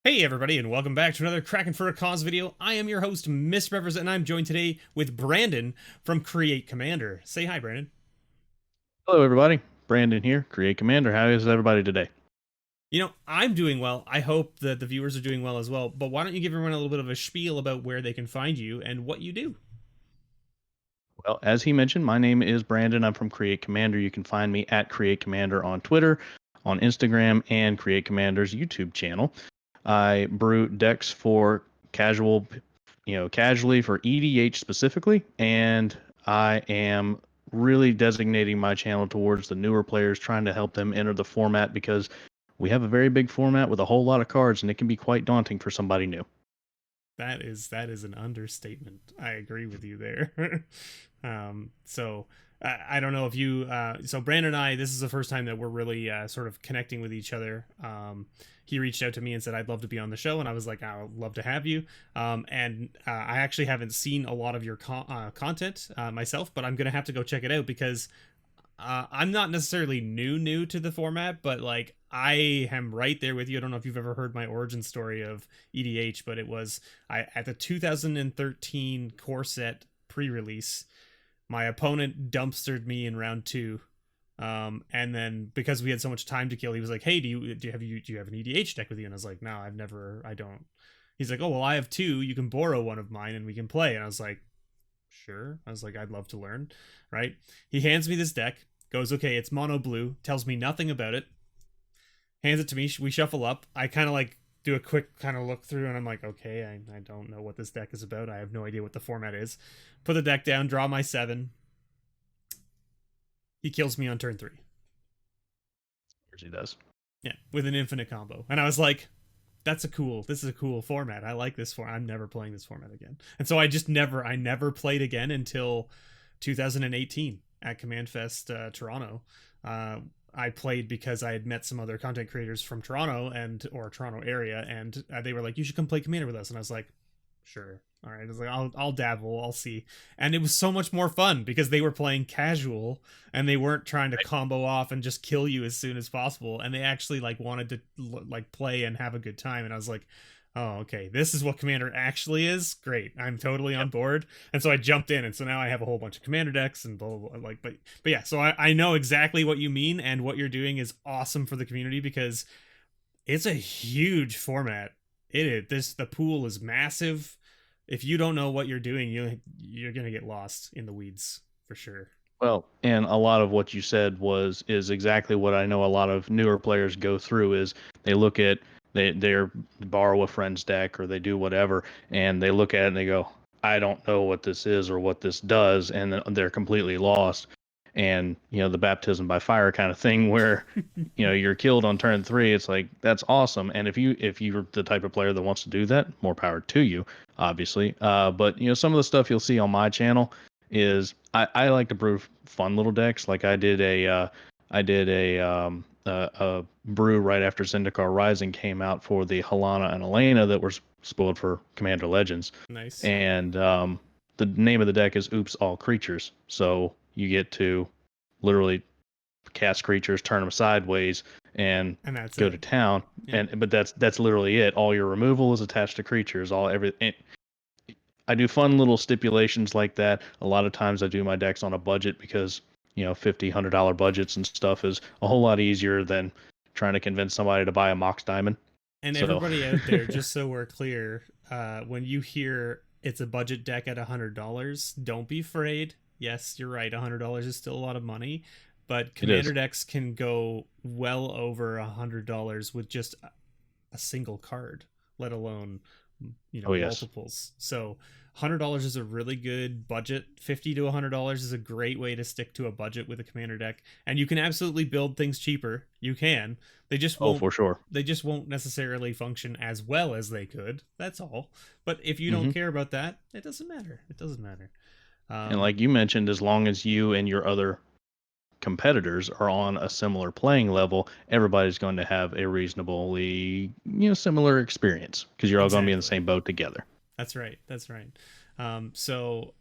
Hey everybody, and welcome back to another Crackin' for a Cause video. I am your host, MrBevers, and I'm joined today with Brandon from Create Commander. Say hi, Brandon. Hello, everybody. Brandon here, Create Commander. How is everybody today? I'm doing well. I hope that the viewers are doing well as well. But why don't you give everyone a little bit of a spiel about where they can find you and what you do? Well, as he mentioned, my name is Brandon. I'm from Create Commander. You can find me at Create Commander on Twitter, on Instagram, and Create Commander's YouTube channel. I brew decks for casual, casually for EDH specifically, and I am really designating my channel towards the newer players, trying to help them enter the format because we have a very big format with a whole lot of cards, and it can be quite daunting for somebody new. That is an understatement. I agree with you there. So I don't know if you. So Brandon and I, this is the first time that we're really sort of connecting with each other. He reached out to me and said I'd love to be on the show, and I was like, I'd love to have you. And I actually haven't seen a lot of your content myself, but I'm gonna have to go check it out because I'm not necessarily new to the format, but like I am right there with you. I don't know if you've ever heard my origin story of EDH, but it was I at the 2013 core set pre-release. My opponent dumpstered me in round two, and then because we had so much time to kill, he was like, "Hey, do you have an EDH deck with you?" And I was like, "No, I don't." He's like, "Oh well, I have two. You can borrow one of mine and we can play." And I was like, "Sure." I was like, "I'd love to learn." Right? He hands me this deck, goes, "Okay, it's mono blue," tells me nothing about it, hands it to me. We shuffle up. I kind of like do a quick kind of look through, and I'm like, okay, I don't know what this deck is about. I have no idea what the format is. Put the deck down, draw my 7. He kills me on turn 3. He does. Yeah, with an infinite combo. And I was like, this is a cool format. I like this I'm never playing this format again. And so I never played again until 2018 at Command Fest Toronto. I played because I had met some other content creators from Toronto or Toronto area, and they were like, "You should come play Commander with us." And I was like, "Sure, all right." I was like, "I'll dabble, I'll see." And it was so much more fun because they were playing casual and they weren't trying to combo off and just kill you as soon as possible. And they actually like wanted to like play and have a good time. And I was like, "Oh, okay, this is what Commander actually is. Great, I'm totally on Yep. board." And so I jumped in, and so now I have a whole bunch of Commander decks and blah blah, blah. Like, but yeah, so I know exactly what you mean, and what you're doing is awesome for the community because it's a huge format. It is the pool is massive. If you don't know what you're doing, you're gonna get lost in the weeds for sure. Well, and a lot of what you said is exactly what I know a lot of newer players go through is they look at they borrow a friend's deck or they do whatever and they look at it and they go, I don't know what this is or what this does, and then they're completely lost. And the baptism by fire kind of thing where you're killed on turn three. It's like that's awesome. And if you're the type of player that wants to do that, more power to you, obviously. But some of the stuff you'll see on my channel is I like to brew fun little decks. Like I did a brew right after Zendikar Rising came out for the Halana and Elena that were spoiled for Commander Legends, Nice. and the name of the deck is Oops All Creatures. So you get to literally cast creatures, turn them sideways, and And that's go it. to town. Yeah. But that's literally it. All your removal is attached to creatures. Everything. I do fun little stipulations like that. A lot of times I do my decks on a budget because $50, $100 budgets and stuff is a whole lot easier than trying to convince somebody to buy a Mox Diamond. And So everybody out there, just so we're clear, when you hear it's a budget deck at $100, don't be afraid. Yes, you're right. $100 is still a lot of money, but it commander is. decks can go well over $100 with just a single card, let alone Oh yes. multiples. So $100 is a really good budget. $50 to $100 is a great way to stick to a budget with a commander deck, and you can absolutely build things cheaper. You can. They just Oh, won't for sure. necessarily function as well as they could. That's all. But if you don't hmm care about that, it doesn't matter. It doesn't matter. And Um, like you mentioned, as long as you and your other competitors are on a similar playing level, everybody's going to have a reasonably, similar experience because you're all going to be in the exactly. same boat together. That's right. That's right. So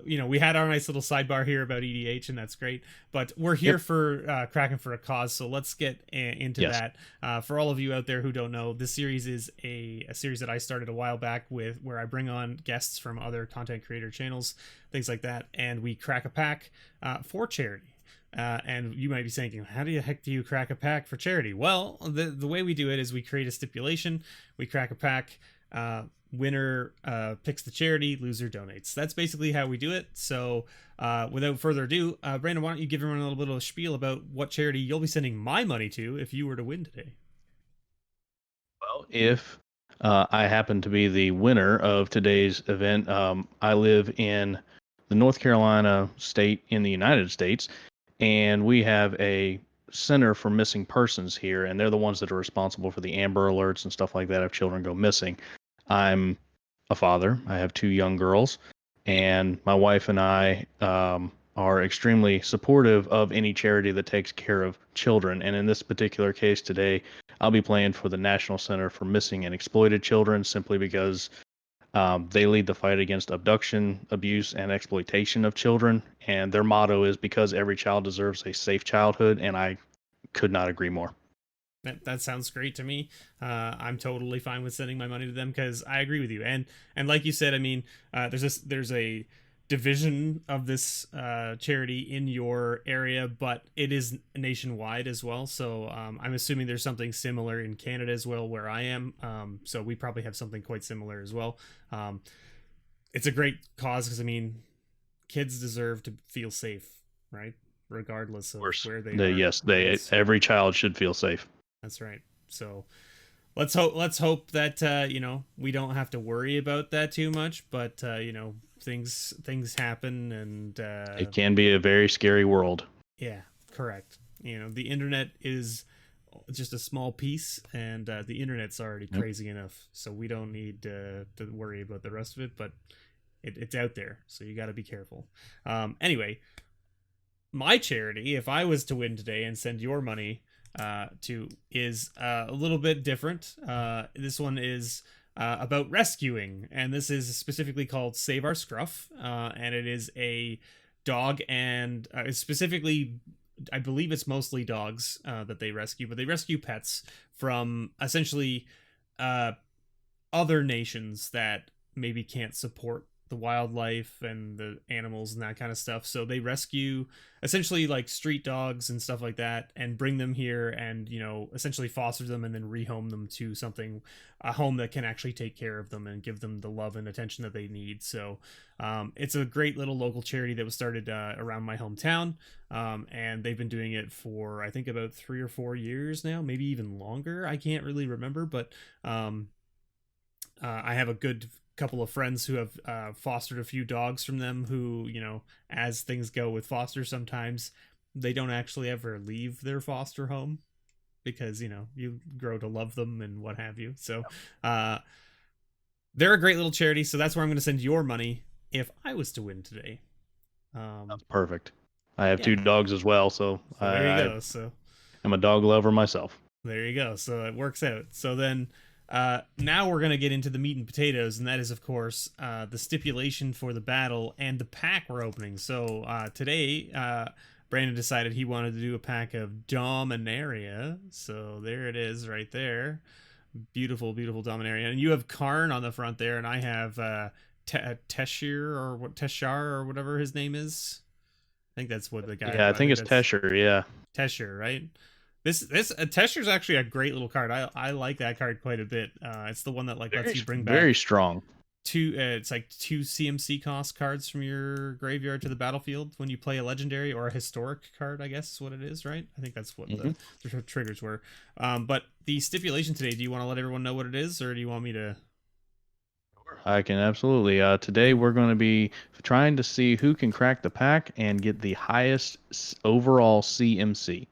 we had our nice little sidebar here about EDH, and that's great. But we're here Yep. for Cracking for a cause, so let's get into Yes. that. For all of you out there who don't know, this series is a series that I started a while back with, where I bring on guests from other content creator channels, things like that, and we crack a pack for charity. And you might be thinking, how the heck do you crack a pack for charity? Well, the way we do it is we create a stipulation, we crack a pack. Winner picks the charity, loser donates. That's basically how we do it. So without further ado, Brandon, why don't you give everyone a little bit of a spiel about what charity you'll be sending my money to if you were to win today? Well, if I happen to be the winner of today's event, I live in the North Carolina state in the United States, and we have a center for missing persons here, and they're the ones that are responsible for the Amber Alerts and stuff like that if children go missing. I'm a father. I have 2 young girls, and my wife and I are extremely supportive of any charity that takes care of children. And in this particular case today, I'll be playing for the National Center for Missing and Exploited Children simply because they lead the fight against abduction, abuse, and exploitation of children. And their motto is because every child deserves a safe childhood. And I could not agree more. That sounds great to me. I'm totally fine with sending my money to them because I agree with you. And like you said, I mean, there's a division of this charity in your area, but it is nationwide as well. So I'm assuming there's something similar in Canada as well, where I am. So we probably have something quite similar as well. It's a great cause because I mean, kids deserve to feel safe, right? Regardless of where they are. Yes, every child should feel safe. That's right. So let's hope that we don't have to worry about that too much, but things happen, and it can be a very scary world. Yeah, correct. The internet is just a small piece, and the internet's already crazy enough, so we don't need to worry about the rest of it, but it's out there, so you got to be careful. Anyway, my charity, if I was to win today and send your money to, is a little bit different. This one is about rescuing, and this is specifically called Save Our Scruff, and it is a dog, and specifically, I believe it's mostly dogs that they rescue, but they rescue pets from essentially other nations that maybe can't support the wildlife and the animals and that kind of stuff. So they rescue essentially like street dogs and stuff like that and bring them here and, essentially foster them and then rehome them to a home that can actually take care of them and give them the love and attention that they need. So it's a great little local charity that was started around my hometown. And they've been doing it for, I think, about 3 or 4 years now, maybe even longer. I can't really remember, but I have a good couple of friends who have fostered a few dogs from them who, as things go with foster, sometimes they don't actually ever leave their foster home because, you grow to love them and what have you. So they're a great little charity. So that's where I'm going to send your money if I was to win today. That's perfect. I have 2 dogs as well, so there you go. So I'm a dog lover myself. There you go. So it works out. So then now we're going to get into the meat and potatoes, and that is, of course, the stipulation for the battle and the pack we're opening. So today, Brandon decided he wanted to do a pack of Dominaria. So there it is right there. Beautiful, beautiful Dominaria. And you have Karn on the front there, and I have Teshar or whatever his name is. I think that's what the guy. Yeah, I think it's Tesher. Yeah, Tesher, right? This Tesher's actually a great little card. I like that card quite a bit. It's the one that lets you bring back very strong. It's like 2 CMC cost cards from your graveyard to the battlefield when you play a legendary or a historic card, I guess is what it is, right? I think that's what the triggers were. But the stipulation today, do you want to let everyone know what it is, or do you want me to? I can absolutely. Today we're going to be trying to see who can crack the pack and get the highest overall CMC.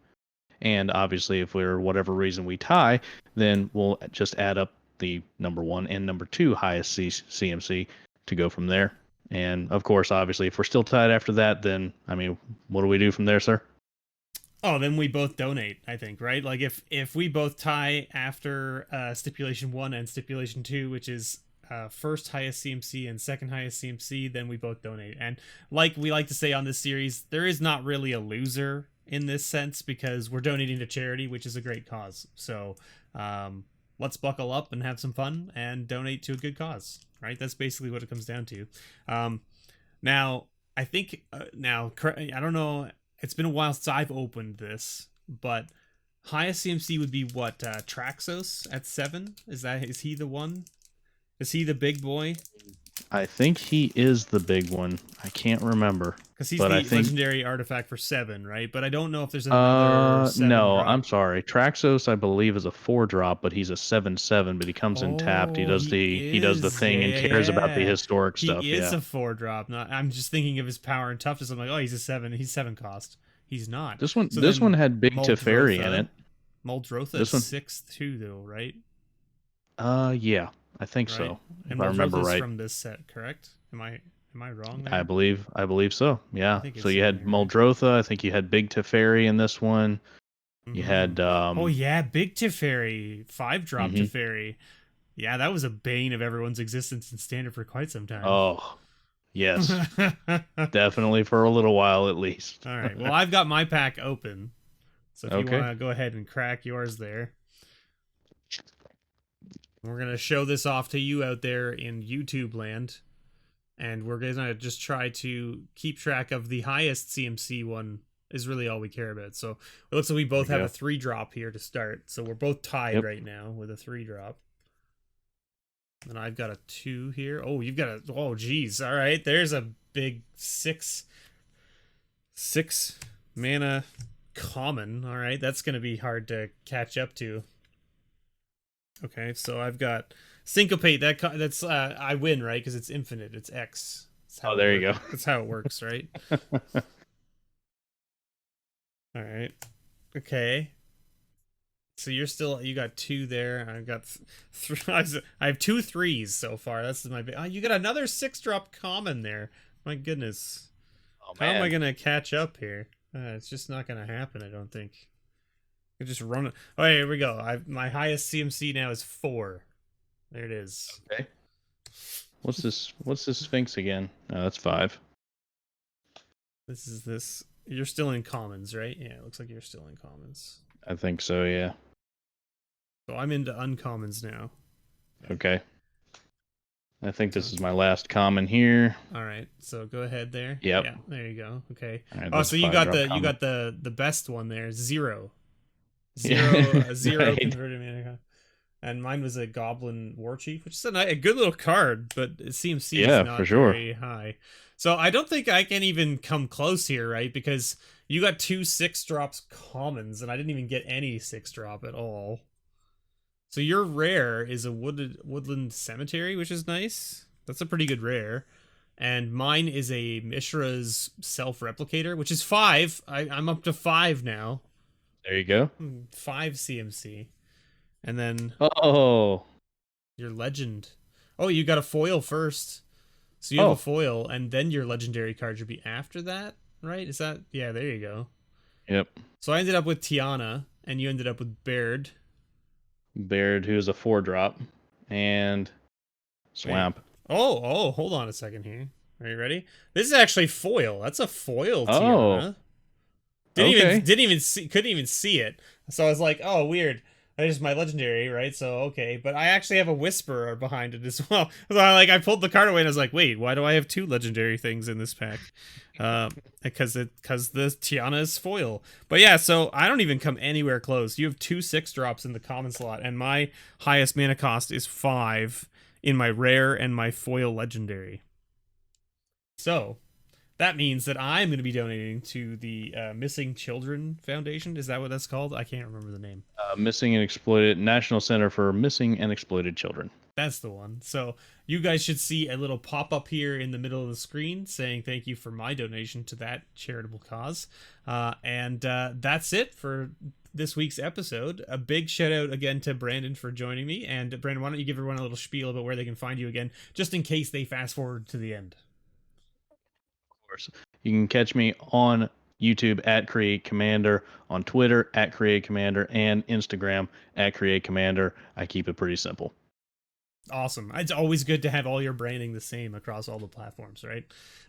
And obviously, if for whatever reason we tie, then we'll just add up the number 1 and number 2 highest CMC to go from there. And of course, obviously, if we're still tied after that, then, I mean, what do we do from there, sir? Oh, then we both donate, I think, right? Like if we both tie after stipulation 1 and stipulation 2, which is first highest CMC and second highest CMC, then we both donate. And like we like to say on this series, there is not really a loser in this sense because we're donating to charity, which is a great cause. So let's buckle up and have some fun and donate to a good cause, right? That's basically what it comes down to. Now, I think I don't know. It's been a while since I've opened this, but highest CMC would be what? Traxos at 7. Is he the one? Is he the big boy? I think he is the big one. I can't remember. Because he's the legendary artifact for 7, right? But I don't know if there's another no, drop. I'm sorry. Traxos, I believe, is a 4-drop, but he's a 7/7. But he comes in tapped. He does the thing and cares about the historic stuff. He is a 4-drop. I'm just thinking of his power and toughness. I'm like, oh, he's a 7. He's 7 cost. He's not. This one had big Teferi in it. Muldrotha is 6/2 though, right? Yeah, I think so. And if I remember right. From this set, correct? Am I wrong there? I believe so. Yeah. So you had Muldrotha. I think you had big Teferi in this one. You had oh yeah, big Teferi, 5-drop Teferi. Yeah, that was a bane of everyone's existence in Standard for quite some time. Oh, yes. Definitely for a little while at least. All right. Well, I've got my pack open. So if you want to go ahead and crack yours there. We're going to show this off to you out there in YouTube land. And we're going to just try to keep track of the highest CMC one is really all we care about. So it looks like we both have a 3-drop here to start. So we're both tied right now with a 3-drop. And I've got a 2 here. Oh, you've got a... Oh, geez. All right. There's a big 6 mana common. All right. That's going to be hard to catch up to. Okay, so I've got Syncopate. That's I win, right? Because it's infinite. It's X. Oh, there you go. That's how it works, right? All right. Okay. So you got 2 there. I've got 3. I have 2 3s so far. That's my big. Oh, you got another 6-drop common there. My goodness. Oh, man. How am I gonna catch up here? It's just not gonna happen. I don't think. I just run it. Oh, here we go. My highest CMC now is 4. There it is. Okay. What's this Sphinx again? Oh, that's 5. This is this. You're still in commons, right? Yeah, it looks like you're still in commons. I think so, yeah. So I'm into uncommons now. Okay. I think this is my last common here. All right, so go ahead there. Yep. Yeah, there you go. Okay. Right, so you got the best one there. 0 right. converted mana. And mine was a Goblin War Chief, which is a good little card, but CMC is not for sure. very high. So I don't think I can even come close here, right? Because you got 2 6-drops commons, and I didn't even get any 6-drop at all. So your rare is a Woodland Cemetery, which is nice. That's a pretty good rare. And mine is a Mishra's Self-Replicator, which is 5. I'm up to 5 now. There you go. 5 CMC. And then... Oh! Your legend. Oh, you got a foil first. So you have a foil, and then your legendary card should be after that, right? Is that... Yeah, there you go. Yep. So I ended up with Tiana, and you ended up with Baird. Baird, who is a 4-drop. And... Swamp. Wait. Oh, hold on a second here. Are you ready? This is actually foil. That's a foil Tiana. Couldn't even see it. So I was like, oh, weird. That is my legendary, right? So okay, but I actually have a Whisperer behind it as well. So I pulled the card away and I was like, wait, why do I have 2 legendary things in this pack? Because the Tiana is foil. But yeah, so I don't even come anywhere close. You have 2 6-drops in the common slot, and my highest mana cost is 5 in my rare and my foil legendary. So that means that I'm going to be donating to the Missing Children Foundation. Is that what that's called? I can't remember the name. Missing and Exploited National Center for Missing and Exploited Children. That's the one. So you guys should see a little pop-up here in the middle of the screen saying thank you for my donation to that charitable cause. And that's it for this week's episode. A big shout out again to Brandon for joining me. And Brandon, why don't you give everyone a little spiel about where they can find you again, just in case they fast forward to the end. You can catch me on YouTube at Create Commander, on Twitter at Create Commander, and Instagram at Create Commander. I keep it pretty simple. Awesome. It's always good to have all your branding the same across all the platforms, right?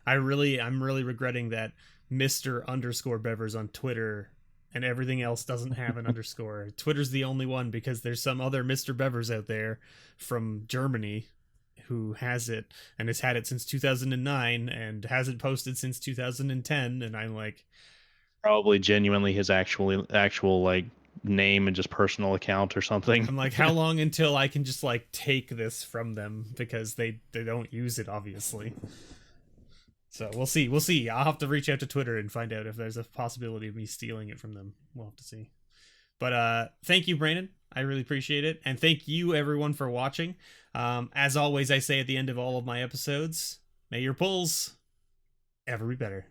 I'm really regretting that Mr. underscore Bevers on Twitter and everything else doesn't have an underscore. Twitter's the only one because there's some other Mr. Bevers out there from Germany who has it and has had it since 2009 and hasn't posted since 2010. And I'm like, Probably genuinely his actual like name and just personal account or something. how long until I can just like take this from them because they don't use it obviously. So we'll see. We'll see. I'll have to reach out to Twitter and find out if there's a possibility of me stealing it from them. We'll have to see. But thank you, Brandon. I really appreciate it. And thank you, everyone, for watching. As always, I say at the end of all of my episodes, may your pulls ever be better.